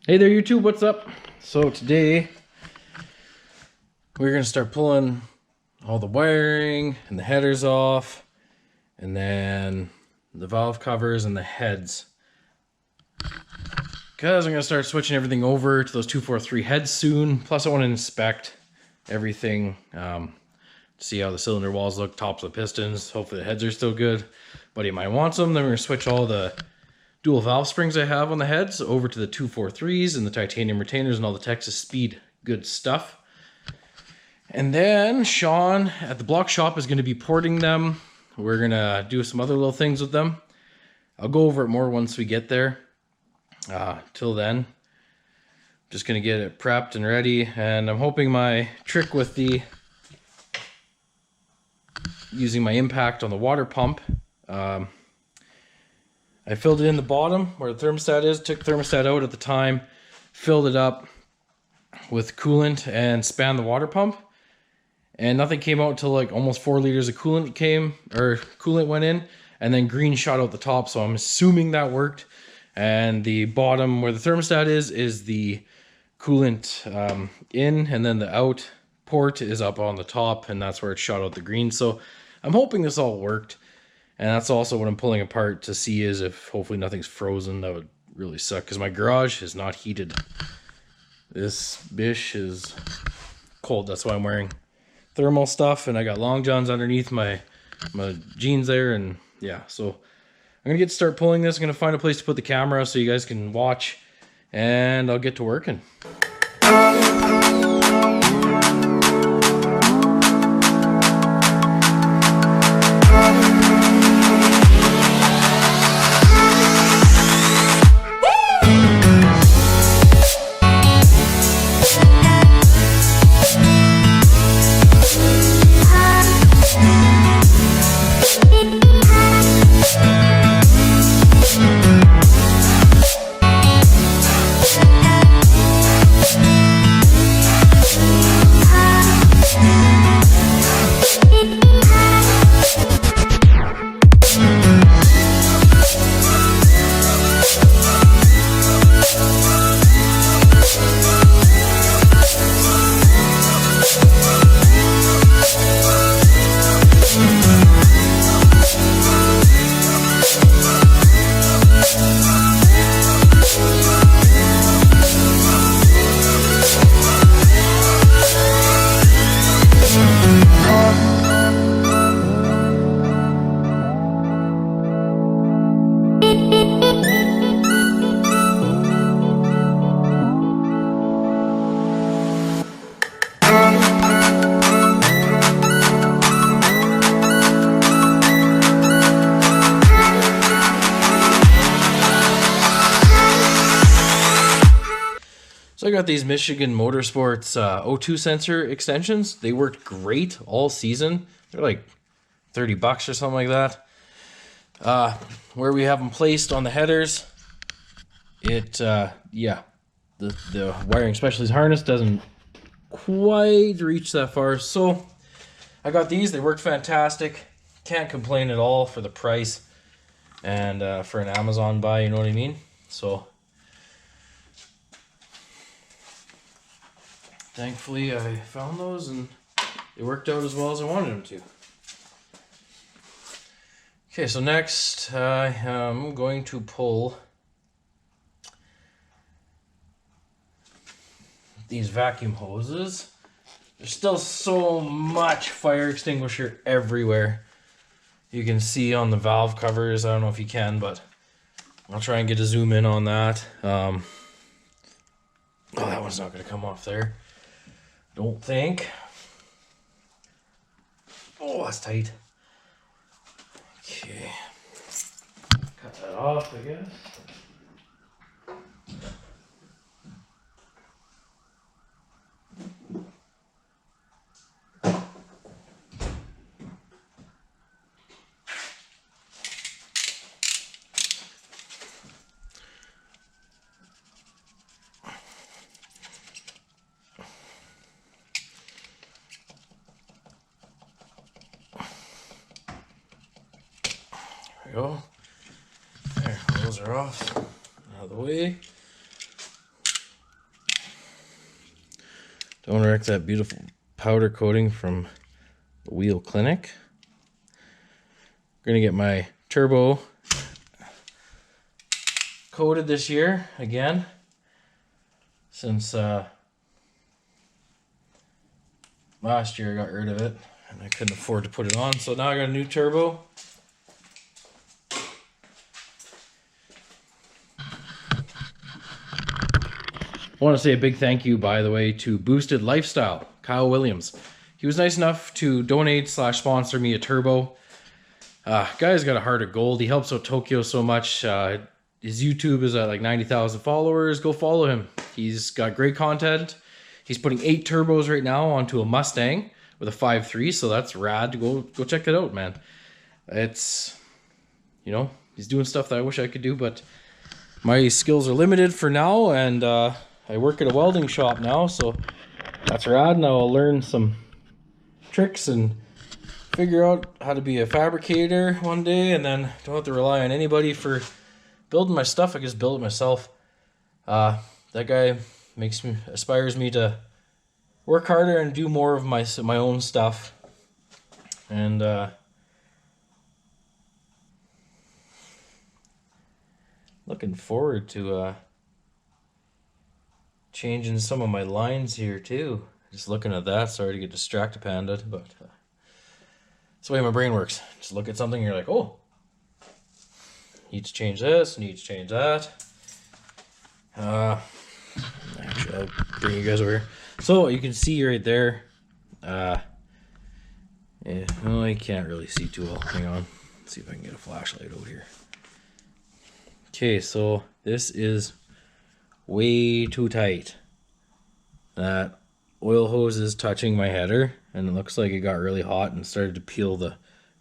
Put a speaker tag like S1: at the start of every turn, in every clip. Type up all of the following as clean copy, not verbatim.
S1: Hey there YouTube, what's up? So today we're going to start pulling all the wiring and the headers off, and then the valve covers and the heads, because I'm going to start switching everything over to those 243 heads soon. Plus I want to inspect everything, see how the cylinder walls look, tops of the pistons. Hopefully the heads are still good. Buddy of mine wants them. Then we're going to switch all the dual valve springs I have on the heads over to the 243s and the titanium retainers and all the Texas Speed good stuff. And then Sean at the block shop is going to be porting them. We're going to do some other little things with them. I'll go over it more once we get there. Till then, just going to get it prepped and ready. And I'm hoping my trick with the using my impact on the water pump, I filled it in the bottom where the thermostat is, took the thermostat out at the time, filled it up with coolant and spanned the water pump. And nothing came out until like almost 4 liters of coolant went in, and then green shot out the top. So I'm assuming that worked. And the bottom where the thermostat is the coolant in, and then the out port is up on the top, and that's where it shot out the green. So I'm hoping this all worked. And that's also what I'm pulling apart to see is if hopefully nothing's frozen. That would really suck because my garage is not heated. This bish is cold. That's why I'm wearing thermal stuff, and I got long johns underneath my jeans there. And yeah, so I'm gonna start pulling this. I'm gonna find a place to put the camera so you guys can watch, and I'll get to working. So I got these Michigan Motorsports O2 sensor extensions. They worked great all season. They're like 30 bucks or something like that. Where we have them placed on the headers, yeah, the wiring specialist harness doesn't quite reach that far. So I got these. They worked fantastic. Can't complain at all for the price and for an Amazon buy, you know what I mean? So thankfully, I found those and they worked out as well as I wanted them to. Okay, so next I am going to pull these vacuum hoses. There's still so much fire extinguisher everywhere. You can see on the valve covers. I don't know if you can, but I'll try and get a zoom in on that. Oh, that one's not going to come off there. Don't think. Oh, that's tight. Okay. Cut that off, I guess. we go. There, those are off, out of the way. Don't wreck that beautiful powder coating from the Wheel Clinic. I'm gonna get my turbo coated this year again, since last year I got rid of it and I couldn't afford to put it on. So now I got a new turbo. I want to say a big thank you, by the way, to Boosted Lifestyle, Kyle Williams. He was nice enough to donate/sponsor me a turbo. Guy's got a heart of gold. He helps out Tokyo so much. His YouTube is at like 90,000 followers. Go follow him. He's got great content. He's putting 8 turbos right now onto a Mustang with a 5.3, so that's rad. Go check it out, man. It's, you know, he's doing stuff that I wish I could do, but my skills are limited for now, and I work at a welding shop now, so that's rad. Now I'll learn some tricks and figure out how to be a fabricator one day, and then don't have to rely on anybody for building my stuff. I just build it myself. That guy aspires me to work harder and do more of my own stuff. And looking forward to changing some of my lines here too. Just looking at that, sorry to get distracted, Panda, but that's the way my brain works. Just look at something and you're like, oh, need to change this, need to change that. Actually, I'll bring you guys over here. So you can see right there, yeah, well, I can't really see too well. Hang on, let's see if I can get a flashlight over here. Okay, so this is way too tight. That oil hose is touching my header, and it looks like it got really hot and started to peel the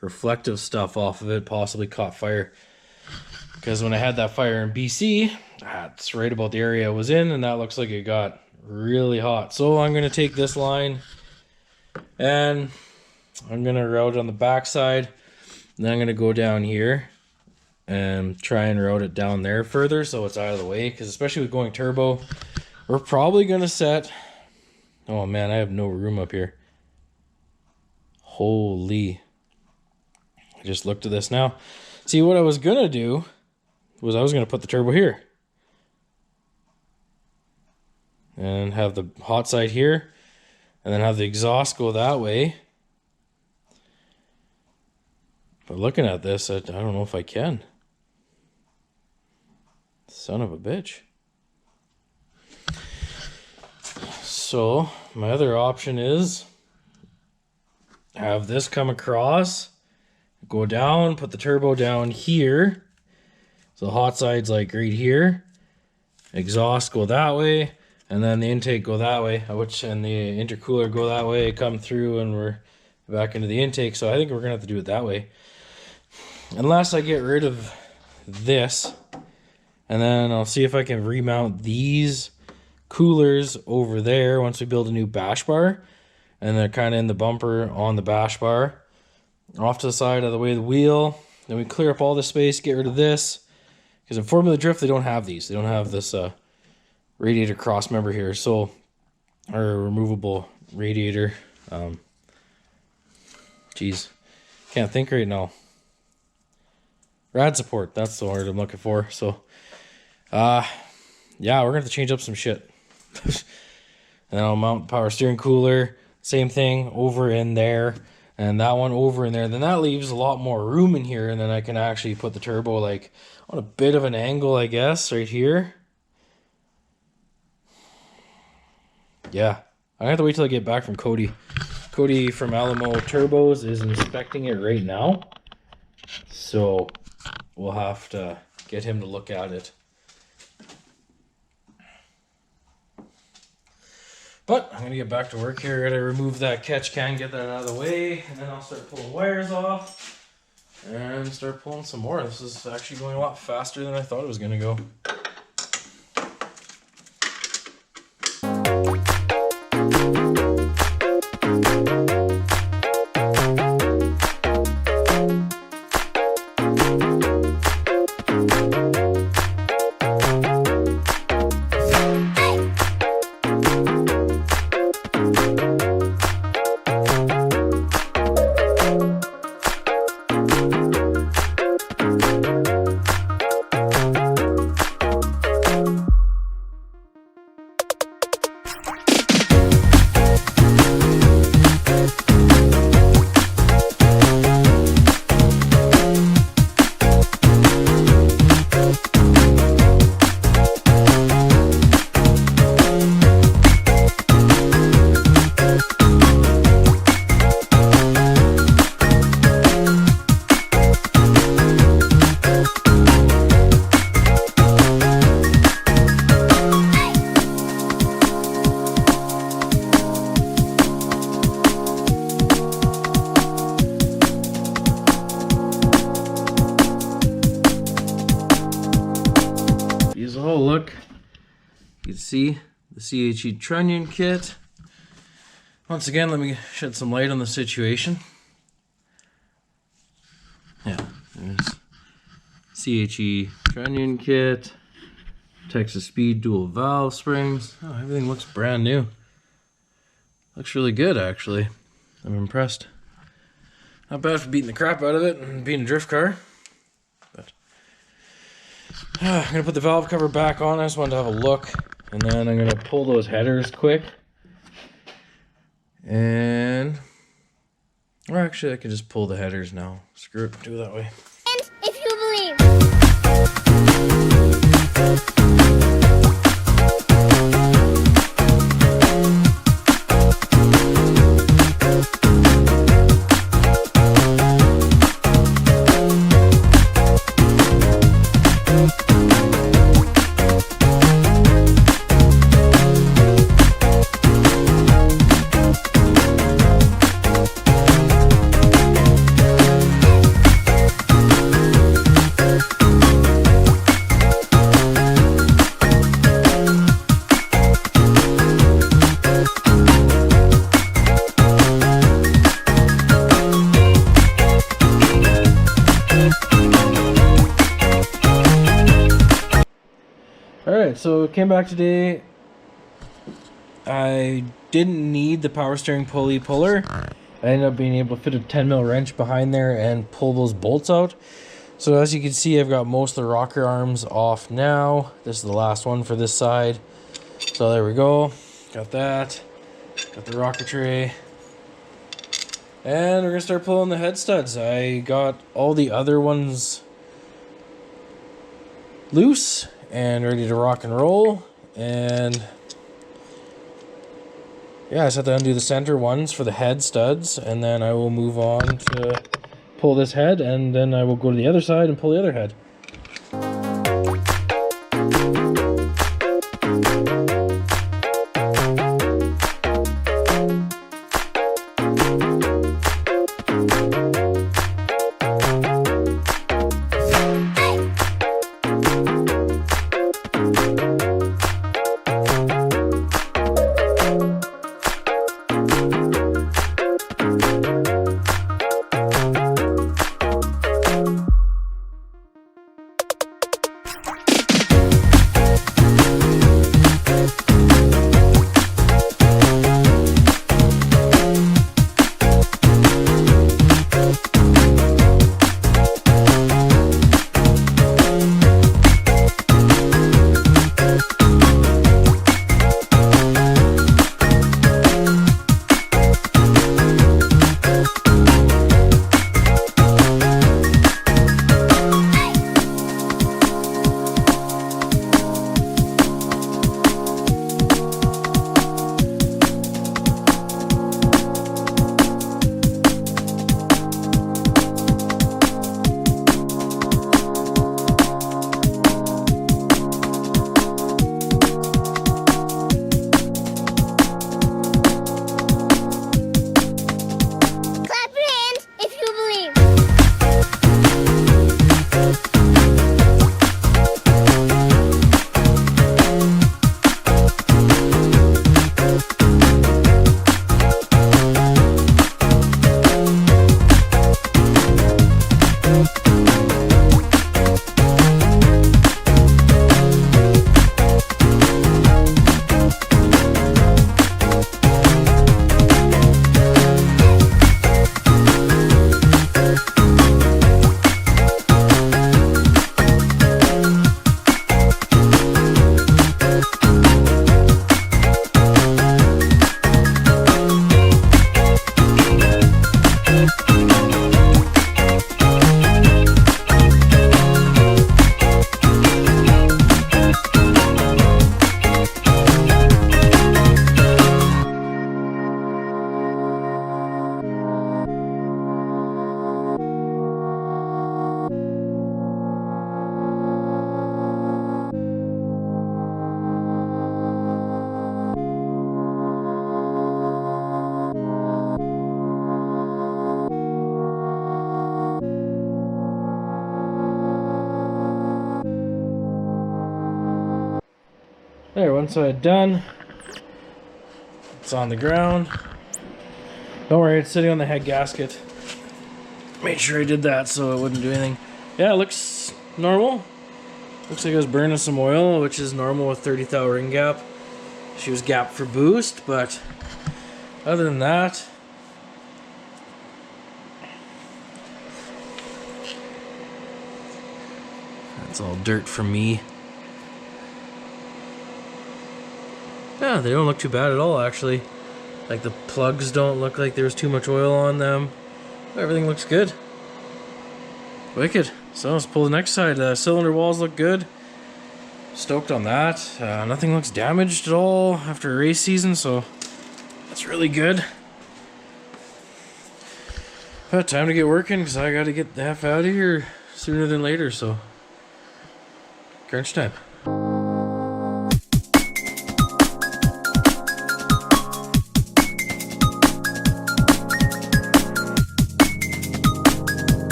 S1: reflective stuff off of it, possibly caught fire. Because when I had that fire in BC, that's right about the area I was in, and that looks like it got really hot. So I'm going to take this line and I'm going to route it on the back side. Then I'm going to go down here and try and route it down there further so it's out of the way, because especially with going turbo, we're probably going to set, oh man, I have no room up here. Holy, I just looked at this now. See, what I was going to do was I was going to put the turbo here and have the hot side here, and then have the exhaust go that way. But looking at this, I don't know if I can. Son of a bitch. So my other option is have this come across, go down, put the turbo down here. So the hot side's like right here. Exhaust go that way, and then the intake go that way, and the intercooler go that way, come through, and we're back into the intake. So I think we're gonna have to do it that way. Unless I get rid of this, and then I'll see if I can remount these coolers over there once we build a new bash bar, and they're kind of in the bumper on the bash bar off to the side of the way of the wheel. Then we clear up all this space, get rid of this, because in Formula Drift they don't have these. They don't have this radiator cross member here, so, or a removable radiator. Geez, can't think right now. Rad support, that's the word I'm looking for. So yeah, we're gonna have to change up some shit. And then I'll mount the power steering cooler, same thing over in there, and that one over in there. Then that leaves a lot more room in here, and then I can actually put the turbo like on a bit of an angle, I guess, right here. Yeah, I have to wait till I get back from Cody. Cody from Alamo Turbos is inspecting it right now, so we'll have to get him to look at it. But I'm gonna get back to work here. I gotta remove that catch can, get that out of the way, and then I'll start pulling wires off and start pulling some more. This is actually going a lot faster than I thought it was gonna go. see, the CHE trunnion kit. Once again, let me shed some light on the situation. Yeah, there's CHE trunnion kit, Texas Speed dual valve springs. Oh, everything looks brand new. Looks really good, actually. I'm impressed. Not bad for beating the crap out of it and being a drift car. But I'm gonna put the valve cover back on. I just wanted to have a look, and then I'm gonna pull those headers quick. And, or actually, I can just pull the headers now. Screw it, do it that way.
S2: And if you believe.
S1: Alright, so came back today. I didn't need the power steering pulley puller. I ended up being able to fit a 10mm wrench behind there and pull those bolts out. So as you can see, I've got most of the rocker arms off now. This is the last one for this side. So there we go. Got that. Got the rocker tray. And we're going to start pulling the head studs. I got all the other ones loose and ready to rock and roll. And yeah, I just have to undo the center ones for the head studs, and then I will move on to pull this head, and then I will go to the other side and pull the other head. one side done. It's on the ground. Don't worry, it's sitting on the head gasket. Made sure I did that so it wouldn't do anything. Yeah, it looks normal. Looks like I was burning some oil, which is normal with 30 thou ring gap. She was gapped for boost, but other than that, that's all dirt from me. Yeah, they don't look too bad at all, actually. Like, the plugs don't look like there's too much oil on them. Everything looks good. Wicked. So let's pull the next side. Cylinder walls look good. Stoked on that. Nothing looks damaged at all after a race season, so that's really good. But time to get working because I got to get the F out of here sooner than later, so crunch time.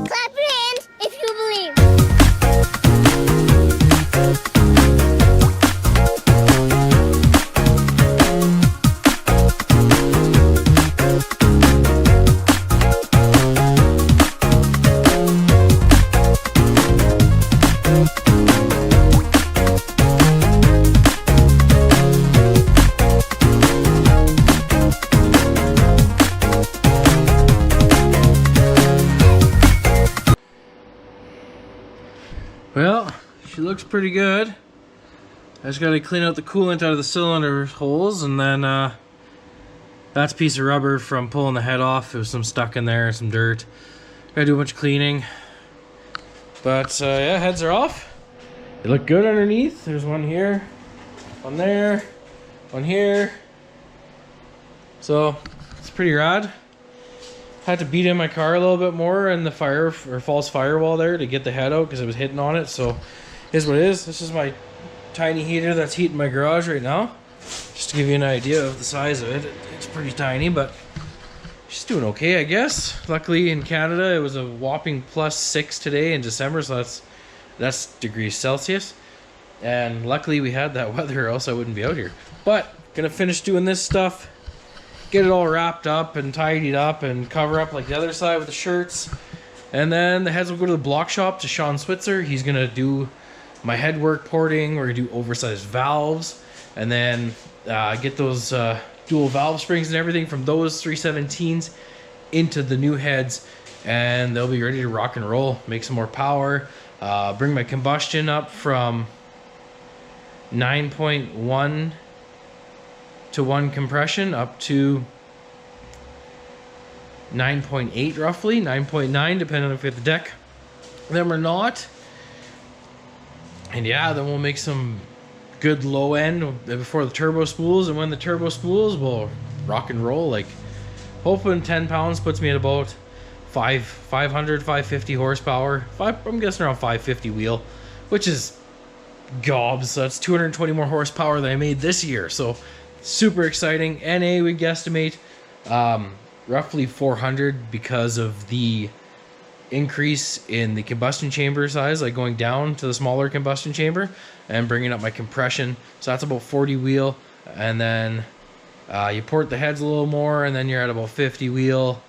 S2: Clap your hands if you believe.
S1: Well, she looks pretty good. I just gotta clean out the coolant out of the cylinder holes, and then that's a piece of rubber from pulling the head off. There was some stuck in there, some dirt. Gotta do a bunch of cleaning. But yeah, heads are off. They look good underneath. There's one here, one there, one here. So it's pretty rad. Had to beat in my car a little bit more in the fire or false firewall there to get the head out because it was hitting on it. So here's what it is. This is my tiny heater that's heating my garage right now. Just to give you an idea of the size of it. It's pretty tiny, but she's doing okay, I guess. Luckily in Canada it was a whopping +6 today in December, so that's degrees Celsius. And luckily we had that weather, or else I wouldn't be out here. But gonna finish doing this stuff, get it all wrapped up and tidied up and cover up like the other side with the shirts. And then the heads will go to the block shop to Sean Switzer. He's gonna do my headwork porting. We're gonna do oversized valves, and then get those dual valve springs and everything from those 317s into the new heads, and they'll be ready to rock and roll, make some more power, bring my combustion up from 9.1 to 1 compression up to 9.8 roughly, 9.9 depending on if we have the deck them or not. And yeah, then we'll make some good low end before the turbo spools, and when the turbo spools, we'll rock and roll. Like, hoping 10 pounds puts me at about 550 horsepower. I'm guessing around 550 wheel, which is gobs. So that's 220 more horsepower than I made this year. So super exciting. NA we guesstimate roughly 400 because of the increase in the combustion chamber size, like going down to the smaller combustion chamber and bringing up my compression. So that's about 40 wheel, and then you port the heads a little more, and then you're at about 50 wheel,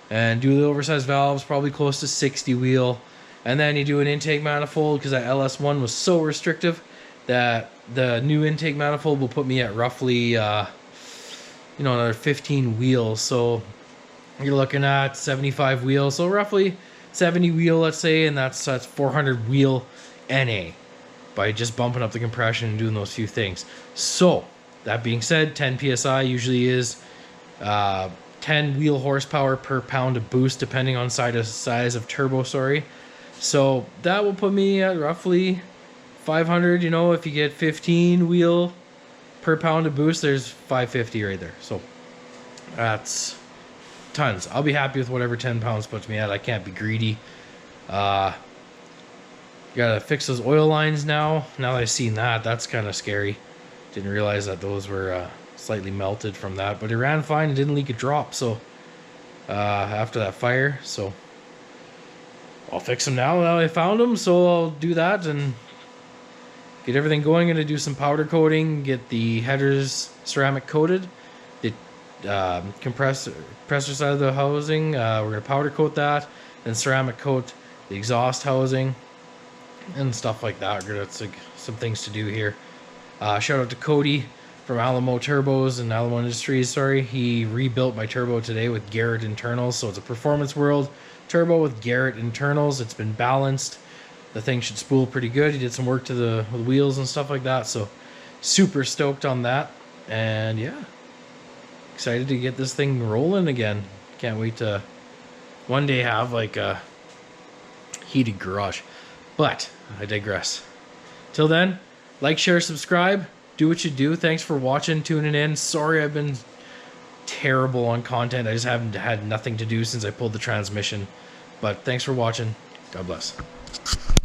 S1: and do the oversized valves probably close to 60 wheel, and then you do an intake manifold because that LS1 was so restrictive that the new intake manifold will put me at roughly another 15 wheels. So you're looking at 75 wheels, so roughly 70 wheel, let's say, and that's 400 wheel NA by just bumping up the compression and doing those few things. So that being said, 10 psi usually is 10 wheel horsepower per pound of boost, depending on size of turbo. So that will put me at roughly 500. If you get 15 wheel per pound of boost, there's 550 right there. So that's tons. I'll be happy with whatever 10 pounds puts me at. I can't be greedy. Gotta fix those oil lines now. Now that I've seen that, that's kind of scary. Didn't realize that those were slightly melted from that, but it ran fine and didn't leak a drop. So after that fire, so I'll fix them now that I found them. So I'll do that and get everything going. Gonna do some powder coating, get the headers ceramic coated. The compressor side of the housing, we're going to powder coat that, and ceramic coat the exhaust housing and stuff like that. That's like some things to do here. Shout out to Cody from Alamo Turbos and Alamo Industries. He rebuilt my turbo today with Garrett internals, so it's a Performance World turbo with Garrett internals. It's been balanced. The thing should spool pretty good. He did some work to the wheels and stuff like that, so super stoked on that. And yeah, excited to get this thing rolling again. Can't wait to one day have like a heated garage. But I digress. Till then, like, share, subscribe. Do what you do. Thanks for watching, tuning in. Sorry I've been terrible on content. I just haven't had nothing to do since I pulled the transmission. But thanks for watching. God bless.